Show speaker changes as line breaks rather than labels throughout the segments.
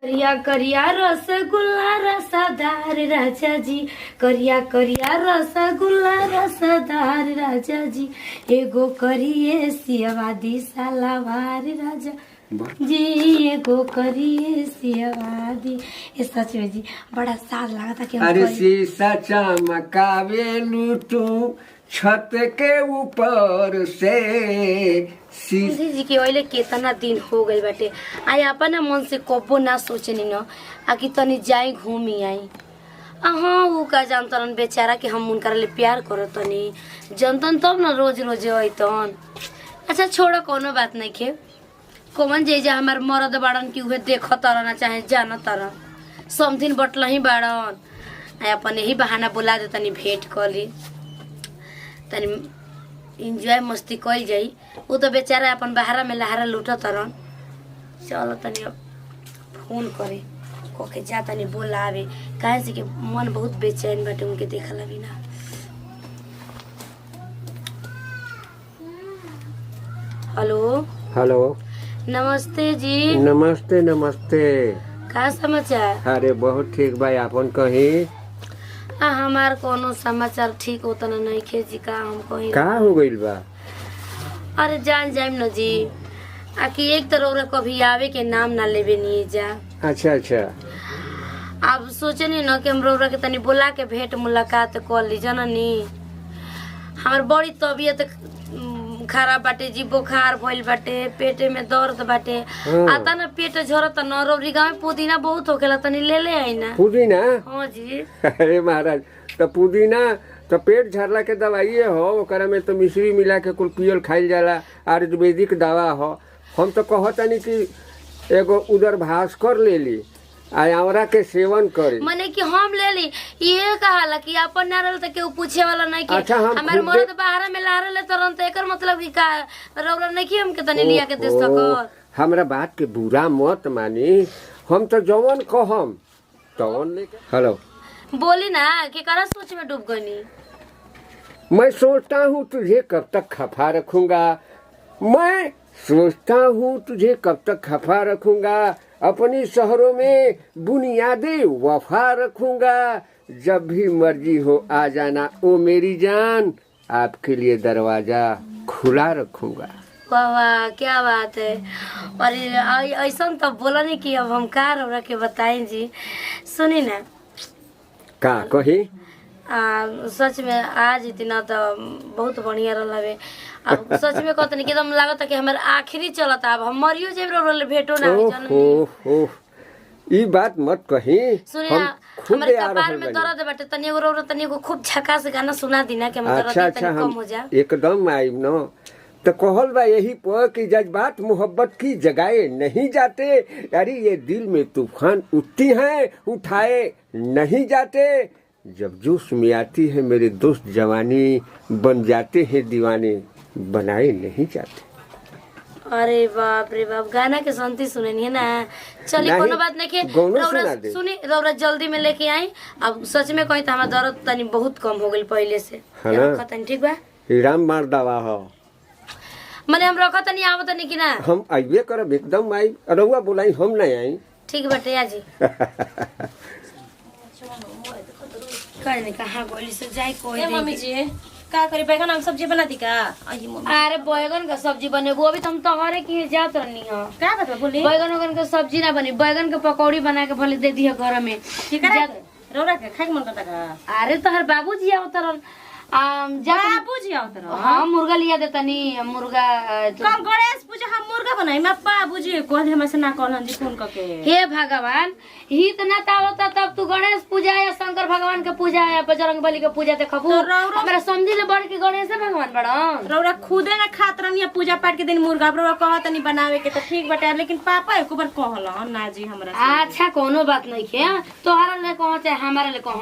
करिया करिया रसगुल्ला रसदार राजा जी, करिया करिया रसगुल्ला रसदार राजा जी, एगो करिए सियावादी सालावार राजा जी, एगो करिए सियावादी। ये सच में जी बड़ा साल लगा था कि
अरे शीशा चमकावे लूटू छत के ऊपर से
जी के ओइले केतना दिन हो गइल बाटे। आई अपना मन से कबो ना सोचनी न आकि तनी जाई घूमी आई। हाँ ऊ का जानतन बेचारा कि हम उनकर ले प्यार करतनी जनतन तब न रोज रोज अइतन। अच्छा छोड़ कोनो बात नहीं के कौन जे जा हमार मरद बाड़न की उहे देख तर ना चाहे जान तर समथिन बटल ही बाड़न। अपन यही बहाना बुला दे तनी भेंट कर ली तनी इंजॉय मस्ती कल जाई। वो तो बेचारा अपन बहारा में लहारा लूट तरन। चलो तनी अब फोन करे कोके जा तनी बोलावे काहे से कि मन बहुत बेचैन बाटे उनके देखला बिना। हेलो
हेलो
नमस्ते जी।
नमस्ते नमस्ते।
का समाचार?
अरे बहुत ठीक भाई अपन कही।
हमार कोनो समाचार ठीक होता ना नहीं खे जी का हम कही
का हो गइल बा?
अरे जान जाइम न जी आकि एक तरह कभी आवे के नाम ना लेवे नहीं जा।
अच्छा अच्छा।
अब सोचनी न कि हम रौरा के तनी बुला के भेंट मुलाकात कर ली जननी। हमार बड़ी तबीयत खराब बाटे जी, बुखार भइल बाटे, पेटे में दर्द बाटे। आता ना पेट झरत न रौरी गाँव में पुदीना बहुत होखेला तनी ले ले आई ना।
पुदीना?
हाँ जी।
अरे महाराज तो पुदीना तो पेट झरला के दवाई हो, ओकरा में तो मिश्री मिला के कुल पियल खाइल जाला, आयुर्वेदिक दवा हो। हम तो कहतनी कि एगो उधर भास्कर ले ली आंवरा के सेवन करे।
मने कि हम ले ली ये कहाला कि अपन ना रहल त केहू पूछे वाला नहीं कि
अच्छा,
हमार मर्द बाहर में ला रहले तरन त एकर मतलब कि का रौरा नहीं कि हमके तनी लिया के दे सकर।
हमरा बात के बुरा मत मानी, हम तो जवन कहम तवन लेके। हेलो
बोली ना कि करा सोच में डूब गनी।
मैं सोचता हूँ तुझे कब तक खफा रखूंगा, मैं सोचता हूँ तुझे कब तक खफा रखूंगा, अपनी शहरों में बुनियादी वफा रखूंगा, जब भी मर्जी हो आ जाना ओ मेरी जान, आपके लिए दरवाजा खुला रखूंगा।
वाह वाह क्या बात है। और ऐसा तो बोला नहीं कि अब हम का रौरा के बताएं जी। सुनी ना
का कही?
सच में आज इतना तो बहुत बढ़िया रहा। अब सच में कहते नहीं कि एकदम लागत कि हमारे आखिरी चलता अब हम मरियो जेब रोल भेटो ना
ई बात मत कही।
सुनिए हमारे कपार में दर्द बाटे तनी एगो रो तनी एगो खूब झकास गाना सुना दी ना कि हम दर्द तनी कम हो जा।
एकदम आई न तो कहल बा यही पर कि जज्बात मोहब्बत की जगाए नहीं जाते, अरे ये दिल में तूफान उठती हैं उठाए नहीं जाते, जब जोश में आती है मेरे दोस्त जवानी, बन जाते हैं दीवाने बनाए नहीं जाते।
अरे बाप रे बाप गाना के संती सुने नहीं है ना। चलिए कोनो बात नहीं के सुनी रौरा जल्दी में लेके आई। अब सच में कही तो हमारा दर्द तनी बहुत कम हो गई पहले से। ठीक बा
राम मार दवा हो
मने हम रखा तनी आवत नहीं कि ना।
हम आइए करब एकदम आई रउआ बुलाई हम नहीं आई।
ठीक बाटे आजी। कहने कहां गोली से जाई कोई दे।
मम्मी जी का करी बैगन हम सब्जी बना दी का?
अरे बैगन का सब्जी बने वो अभी तुम तोहरे की जात रहनी हो।
का बात बा बोली?
बैगन का सब्जी ना बनी, बैगन के पकौड़ी बना के भले दे दी घर में।
ठीक है रौरा के खाए मन करता का?
अरे तोहर बाबूजी आवतरन
बाबूजी आवतरन।
हां मुर्गा लिया दे तनी मुर्गा
कल गणेश पूजा हम मुर्गा बनाई मैं बाबूजी कहले हम से ना कहलन जी फोन करके।
हे भगवान ही त ना तावता तब तू गणेश पूजा या शंकर भगवान के पूजा या बजरंगबली के पूजा देखबू। हमरा समझी ले बढ़ के गणेश भगवान बड़न।
रौरा खुदे ना खात रहनी पूजा पाठ के दिन मुर्गा रौरा कहत नहीं बनावे के तो ठीक बाटे, लेकिन पापा एक बार कहलन ना जी हमरा से।
अच्छा कोनो बात नहीं के तोहरा ले कहो चाहे हमारे ले कहो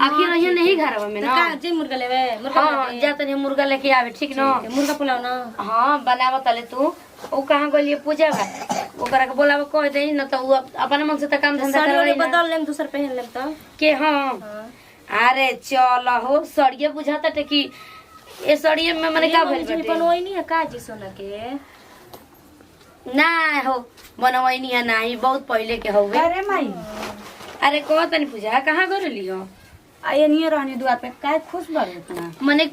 आखिर ये नहीं घर में ना
जी मुर्गा लेवे मुर्गा।
हां जा तनी मुर्गा लेके आवे ठीक न।
मुर्गा पुलाव ना
हां बनाव तले तू ओ कहां गलिए पूजा बा ओकरा के बोलाव कह दे न त अपन मन से त काम धंधा करवाई ना।
बदल लेम दूसर पहन लेम त
के। हां अरे चल हो सड़िए बुझाता टे कि ए सड़िए में माने का भइल बाटे
बनोई नहीं है का जी सोना के
ना हो बनवैनी है नाही बहुत पहले के हउवे।
अरे माई
अरे कह तनी पूजा कहाँ गरली हो?
आये नहीं रहनी द्वार पे काय खुश बार इतना
मने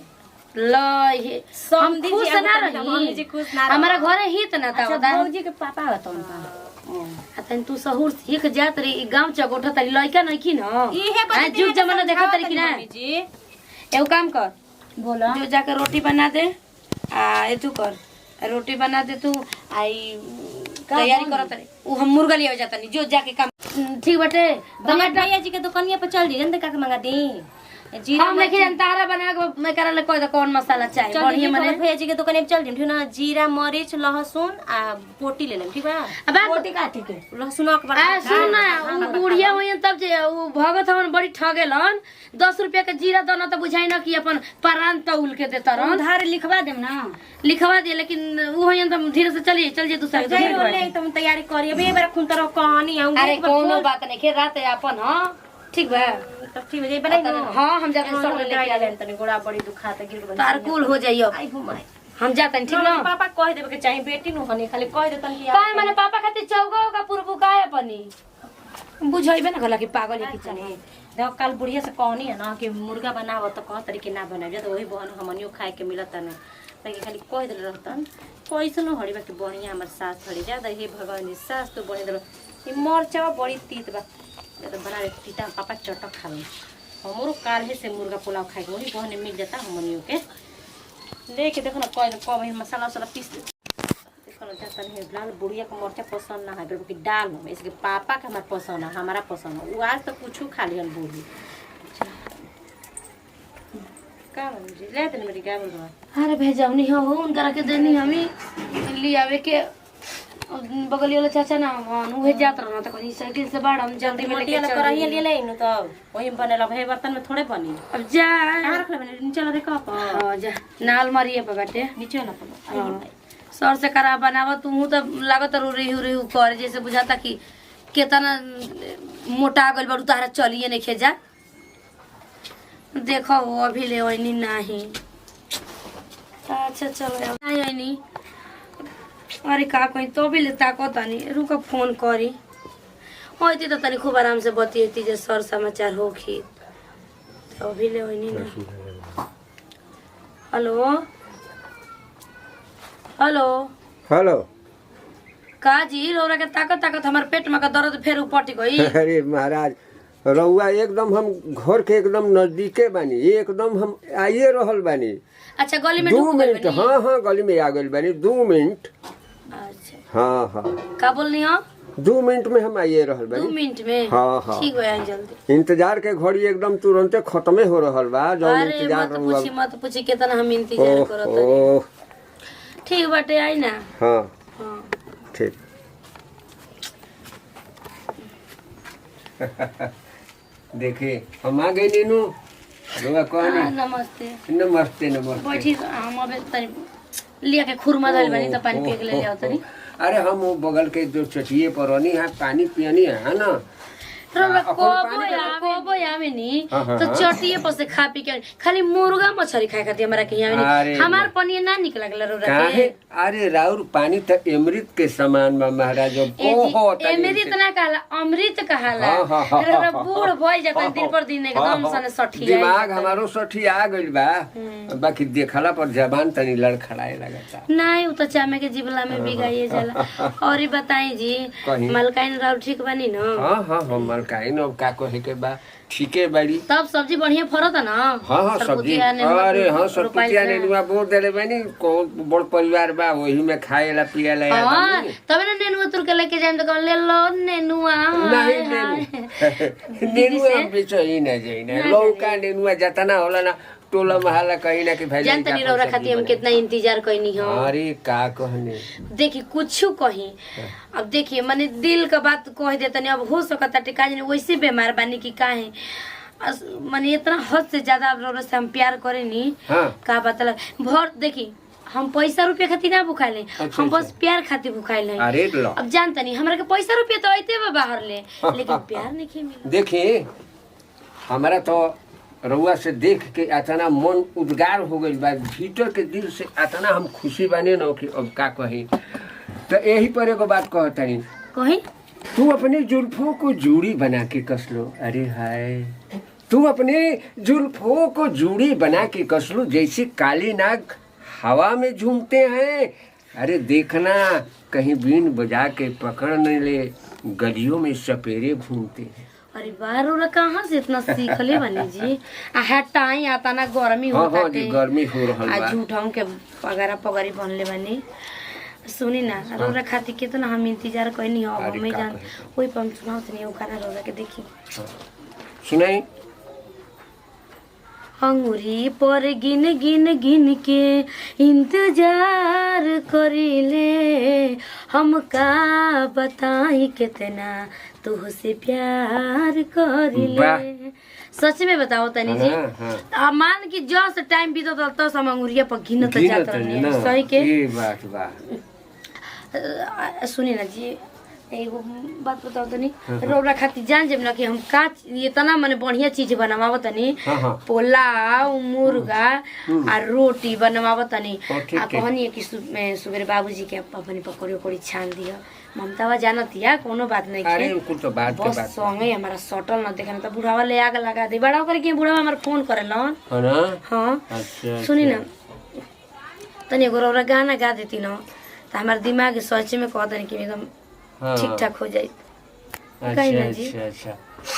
ल हे हम
समझी
खुश
जी,
ना
मम्मी जी
रही
खुश ना रहो।
हमारा घर ही त ना ता
अच्छा
बता
भौजी के पापा होता उनका
तन तू सहूर सीख जात रही गांव चगोठा तरी लइका नहीं की न
इहे
आ, जुग जमाना देखा तरी की ना
मम्मी जी
एगो काम कर
बोला
जो जाके रोटी बना दे आ ए तू कर रोटी बना दे तू आई तैयारी करत रही उ हम मुर्गा ले जाता नहीं जो जाके काम ठीक बाटे
टमाटर भैया जी के दुकानिया पे चल जी जन का मंगा दी जीरा
हम नहीं जानतारा बना के मैं करले कोई तो कौन मसाला चाहिए
चल
बढ़िया
जी
मने
भैया जी के दुकान पे चल जी ठीक ना जीरा मरीच लहसुन आ पोटी ले लेम ठीक बा
अब
रोटी काटी के
लहसुन के
आ सुन ना उ बुढ़िया होई तब जे उ भगत हमन बड़ी ठगेलन 10 रुपया के जीरा दाना तो बुझाई ना कि अपन परान तौल के देतरन
उधार लिखवा देम ना
लिखवा दे लेकिन उ होई त धीरे से चलिए चल जे दूसरा
जय बोले तुम तैयारी करिए बे बार खुन तरह कहानी आऊं
अरे कोनो बात नहीं के रात अपन हां ठीक बा
तो ठीक है बनाई ना
हां हम जाके सर लेके आ
ले तनी गोड़ा बड़ी दुखाता गिर बन
तारकुल हो जाइयो
आई घुमाई
हम जाते ठीक ना
पापा कह देबे के चाहिए बेटी नु हनी खाली कह देतन कि
काय माने पापा खातिर चौगो का पुरबु काय अपनी बुझाइबे ना गला कि पागल है कि चले
देखो कल बुढ़िया से कहनी है ना कि मुर्गा बनाव तो कह तरीके ना बनावे तो वही बहन हमनियो खाए के मिलत ना लेकिन खाली कह देले रहतन कैसनो हड़ी बाकी बढ़िया हमर सास हड़ी ज्यादा हे भगवान जी सास तो बने देलो ई मरचा बड़ी तीत बा तो बना रे तीता पापा चटक खा लो हमरो काल से मुर्गा पुलाव खाए के वही बहन मिल जाता हमनियो के लेके देखो ना कब मसाला वसाला पीस देखो ना जाता नहीं लाल बुढ़िया का मरचा पसंद ना है कि डाल हो इसके पापा का हमारा पसंद है हमारा पसंद है वो आज तो कुछ खा लिया बूढ़ी का जी ले देने मेरी क्या बोल रहा
अरे भेजौनी हो उनकरा के देनी हमी ले आवे के बगली वाला चाचा ना उहे जात रहना त कहीं साइकिल से बाड़ हम जल्दी में लेके चल
कराही ले ले नु तो वही में बनेला भाई बर्तन में थोड़े बनी
अब जा
कहां रख ले मैंने नीचे वाला देखो आप
हां जा नाल मारिए पे बाटे
नीचे वाला पर
हाँ। सर से करा बनावा तू तो लागत रेहू कर जैसे बुझाता कि केतना मोटा गल बड़ू तारा चलिए नहीं खेजा देखो वो अभी ले वही नहीं अच्छा चलो नहीं वही अरे का कहीं तो भी लेता को तनी रुका फोन करी होती तो तनी खूब आराम से बतियती जे सर समाचार होखी तो अभी ले वही ना हेलो हेलो
हेलो
का जी रौरा के ताकत ताकत हमारे पेट में का दर्द फिर उपट गई
अरे महाराज रउआ एकदम हम घर के एकदम नजदीके बानी एकदम हम आइए रहल बानी
अच्छा गली में
2
ढुक गइल
मिनट
बानी?
हाँ हाँ गली में आ गइल बानी 2 मिनट
अच्छा
हाँ हाँ
का बोलनी हो
2 मिनट में हम आइए रहल
2
बानी
मिनट में
हाँ, हाँ।
ठीक है जल्दी
इंतजार के घड़ी एकदम तुरंते खत्मे हो रहल बा जो
अरे
इंतजार
मत पूछी कितना हम इंतजार करत हनी।
ओह
ठीक बाटे आई ना
हाँ
हाँ
ठीक देखिए हम आ गए नीनू रुआ कौन
हाँ, नमस्ते
नमस्ते नमस्ते
बैठी हम अबे तनी लिया के खुरमा धइल बानी त पानी पी के ले जाओ तनी
अरे हम वो बगल के जो चटिए पर रहनी है पानी पियनी है ना
रौरा
अपन
कोबो
पानी
या कोबो आवे नी
हाँ, हाँ,
तो
हाँ।
चटिए पर से खा पी के खाली मुर्गा मछली खाए खाती हमरा के यहाँ
अरे
हमार पनीर ना निक लागल रौरा
काहे
के
अरे राउर पानी तो अमृत के समान बा महाराज बहुत
अमृत ना कहला अमृत कहला
हाँ, हाँ, हाँ,
रौरा
हाँ,
बूढ़ भइल जाता दिन पर दिन एकदम सने सठी
दिमाग हमारो सठी आ गइल बा बाकी देखला पर जबान तनी लड़खड़ाए लगता
नहीं उ तो चामे के जीवला में बिगाइए जाला और ये बताई जी
कहीं।
मलकाइन राउर ठीक बनी न
हाँ हाँ हमर काइन अब का कहे के बा ठीके बाड़ी
तब सब्जी बढ़िया फरत ना
हाँ हाँ सब्जी
सरपुतिया नेनुआ
अरे हाँ
रोपाइल
सरपुतिया
ना।
नेनुआ बोल देले बानी कौन बड़ परिवार बा वही में खाएला पिएला या
हाँ
बानी।
तबे ना नेनुआ तुर के लेके जाएम तो कहम, ले लो नेनुआ
नहीं
हाय, हाय।
नेनु
दीदी
नेनुआ
से?
बेच ही ना जाई ना लौका नेनुआ जतना होला ना टोला महला कहीं ना कि भाई
जानते नहीं रौरा खाती हम कितना इंतजार कइनी हो
अरे का कहने
देखी कुछ कहीं अब देखिए मैंने दिल का बात कह देता नहीं अब हो सकता टिका नहीं वैसे बीमार बानी की काहे मैंने इतना हद से ज्यादा अब रौरा से हम प्यार करे नी
हाँ
का बतला भर देखी हम पैसा रुपया खातिर ना भुखाइले
अच्छा,
हम बस
अच्छा।
प्यार खातिर भुखाइले
अरे लो
अब जानता नहीं हमरा के पैसा रुपया तो आते बा बाहर ले लेकिन प्यार नहीं के मिले
देखिए हमारा तो रउआ से देख के इतना मन उद्गार हो गई बा भीतर के दिल से इतना हम खुशी बानी ना कि अब का कही तो यही पर एगो बात कहतनी,
कहीं
तू अपनी जुल्फों को जूड़ी बना के कस लो। अरे हाय, तू अपने जुल्फों को जूड़ी बना के कस लो, जैसे काली नाग हवा में झूमते हैं। अरे देखना कहीं बीन बजा के पकड़ न ले, गलियों में सपेरे घूमते हैं।
अरे बार और कहाँ से इतना सीखले बनी जी? हटाई आता ना गर्मी हो
हाँ जी, गर्मी हो रहल बा।
झूठ हम के पगारा पगारी बनले बनी। सुनी ना, रोरा खाती कितना हम इंतजार कइनी हो,
अरे
हमें
का
जान
कहे?
कोई पम सुनाओ तनी, वो गाना रोरा के देखी।
सुनाई।
अंगूरी पर गिन गिन गिन के इंतजार करीले, हम का बताई कितना तुहसे प्यार करीले। सच में बताओ तनी जी,
हाँ।
मान की जस्ट टाइम बीतत तो हम अंगूरिया पर गिनत जात रहनी
ना,
सही के।
ये बात बा।
सुनी ना जी, एगो बात बताओ तनी, रौरा खातिर जान जेब ना कि हम का इतना मने बढ़िया चीज बनवावत तनी।
हाँ।
पुलाव, मुर्गा आ रोटी बनवावत तनी।
ठीक
आ कहनी कि सुबेरे बाबूजी के अपनी पकौड़ी उकौड़ी छान दिया। ममतावा जानतिया कोनो बात नहीं
अरे
के,
कुल तो बात के
बस
बात
संगे हमारा सटल न देखे तो बुढ़ावा ले आग लगा दे। बड़ा होकर के बुढ़ावा हमारा फोन करेलन।
है ना।
हाँ
अच्छा,
सुनी ना, तनी एगो रौरा गाना गा देती न तो हमारे दिमाग सोचे में कहतनी कि एकदम
हाँ।
ठीक ठाक हो जाए।
अच्छा,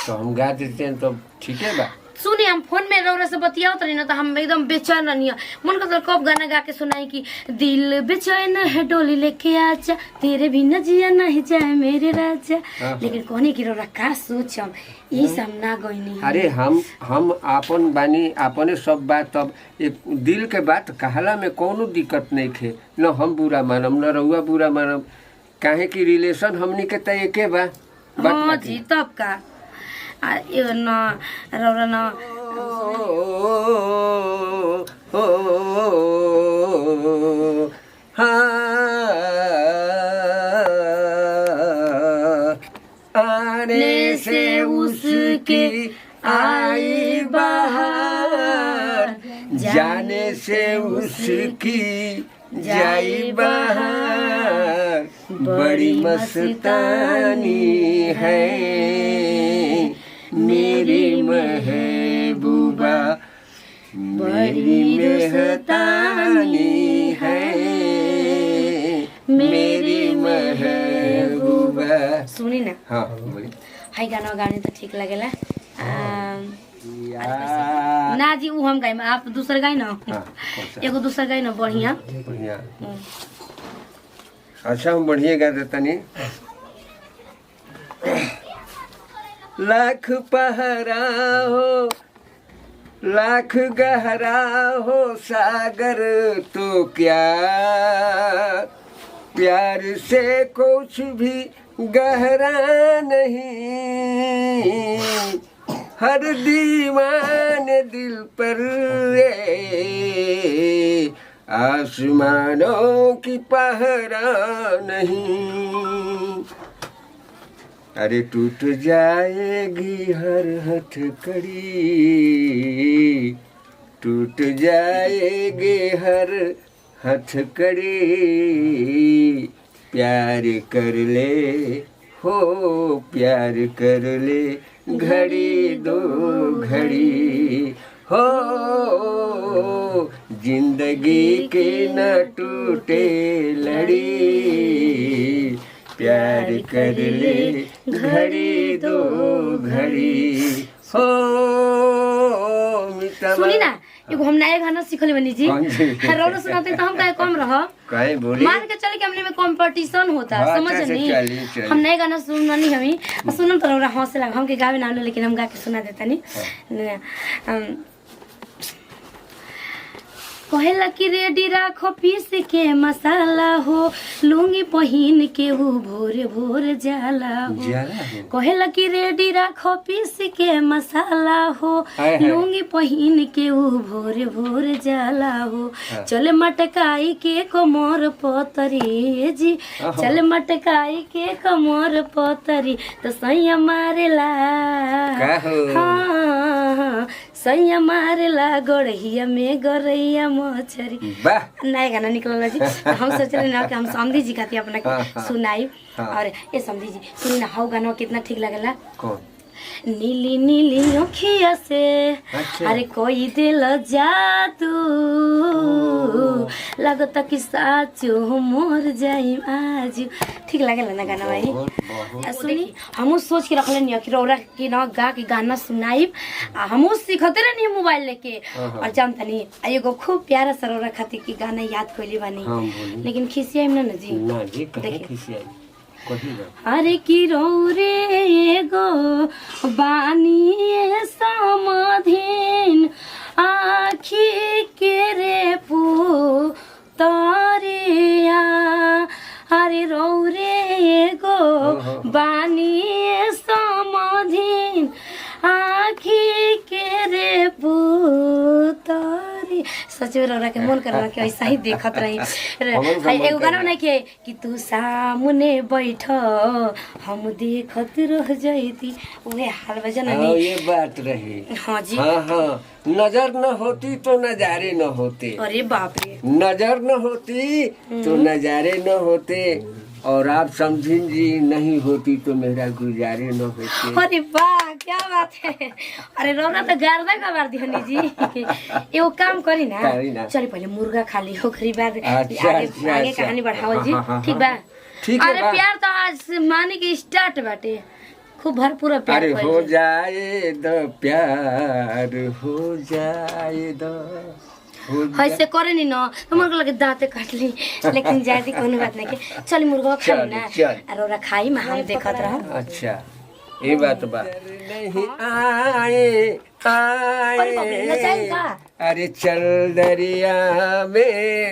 तो हम गा देते हैं तो ठीक है बा।
सुनी, हम फोन में रौरा से बतियाओ तनी ना तो हम एकदम बेचैन रहनी। मन करता कब गाना गा के सुनाई कि दिल बेचैन है डोली लेके आजा, तेरे भी न जिया नहीं जाए मेरे राजा। लेकिन कहनी कि रौरा का सोचम ई सब ना गइनी।
अरे हम आपन बानी, अपने सब बात। तब एक दिल के बात कहला में कोनो दिक्कत नहीं थे। न हम बुरा मानम न रउआ बुरा मानम, काहे कि रिलेशन हमनी के त एके बा।
हाँ जी, तब का यो न रौरा न
आने से उसकी आई बहार, जाने से उसकी जाई बहार, बड़ी मस्तानी है मेरी महबूबा, बड़ी मेहतानी है मेरी महबूबा।
सुनी ना,
हाँ बोली।
हाई गाना गाने तो ठीक लगेला।
यार
ना जी वो हम गाइम, आप दूसरा गाई ना।
हाँ, कौन सा?
एगो दूसरा गाई ना बढ़िया।
बढ़िया। अच्छा हम बढ़िया गा देता नहीं। लाख पहरा हो, लाख गहरा हो सागर तो क्या, प्यार से कुछ भी गहरा नहीं, हर दीवाने दिल पर आसमानों की पहरा नहीं। अरे टूट जाएगी हर हथकड़ी, टूट जाएगी हर हथकड़ी, प्यार कर ले हो प्यार कर ले, घड़ी दो घड़ी हो, जिंदगी के न टूटे लड़ी, प्यार कर ले घड़ी दो घड़ी हो।
सुनी ना, एगो हम नया गाना सीखले बनी जी। रौरा सुनाते तो हम काहे कम रह।
काहे बोली?
मान के चले कि हमने में कंपटीशन होता,
हाँ,
समझ नहीं। हम नए गाना सुननी हमी सुनम तो रौरा हंसे लगा। हम के गावे ना, लेकिन हम गा के सुना देता नहीं। कहेला कि रेडी राखो पीस के मसाला हो, लुंगी पहिन के वो भोरे भोर जाला हो। कहेला कि रेडी राखो पीस के मसाला हो, लुंगी पहिन के वो भोरे भोर जाला हो। चल मटकाई के कमर पतरी जी, चल मटकाई के कमर पतरी तो सैया मारेला। हाँ सैया मारेला गड़हिया में गरैया मछरी।
वाह
नया गाना निकलल जी। हम सोचले ना कि हम समधी जी खातिर अपना के सुनाई। और ए समधी जी सुनी ना हौ गाना कितना ठीक लगला।
कौन?
नीली नीली अखिया से
अच्छा।
अरे कोई दिल जादू लगता कि साचो मोर जाई आज। ठीक लागेला ना गाना भाई? आ सुनी हमहू सोच के रखले नहीं कि रौरा के ना गा के गाना सुनाई। हमहू सीखते रहनी मोबाइल लेके। और जानता नहीं एगो खूब प्यारा सा रौरा खातिर की गाना याद कइले बानी। लेकिन खिसियाई ना जी।
ना जी कहे खिसियाई
अरे की रौरे गो बानी समाधीन आखी के रे पुतरिया। अरे रौरे गो बानी समाधीन आखी के रे पुतरी। सच में रौरा के मन करना कि ऐसा ही देखत रही। एगो गाना नहीं के कि तू सामने बैठ हम देखत रह जाती। उहे हाल बजा नहीं।
ये बात रही।
हाँ जी।
हाँ नजर न होती तो नजारे न होते।
अरे बाप रे।
नजर न होती तो नजारे न होते और आप समझिन जी नहीं होती तो मेरा गुजारे न होते।
अरे वाह क्या बात है। अरे रौना तो गर्दा का मार दी हनी जी। एगो काम करी ना चलिए पहले मुर्गा खा ली हो खरी बार आगे कहानी बढ़ाओ जी। ठीक बा?
ठीक है।
अरे प्यार तो आज माने की स्टार्ट बाटे खूब भरपूर प्यार।
अरे हो जाए द प्यार हो जाए द
ऐसे करे नहीं ना तो मुर्गा लगे दांते काट ली। लेकिन जाती कोनो बात नहीं के चल मुर्गा खा ना और ओरा खाई में हम देखत रह।
अच्छा ये बात बा नहीं आए आए। अरे चल दरिया में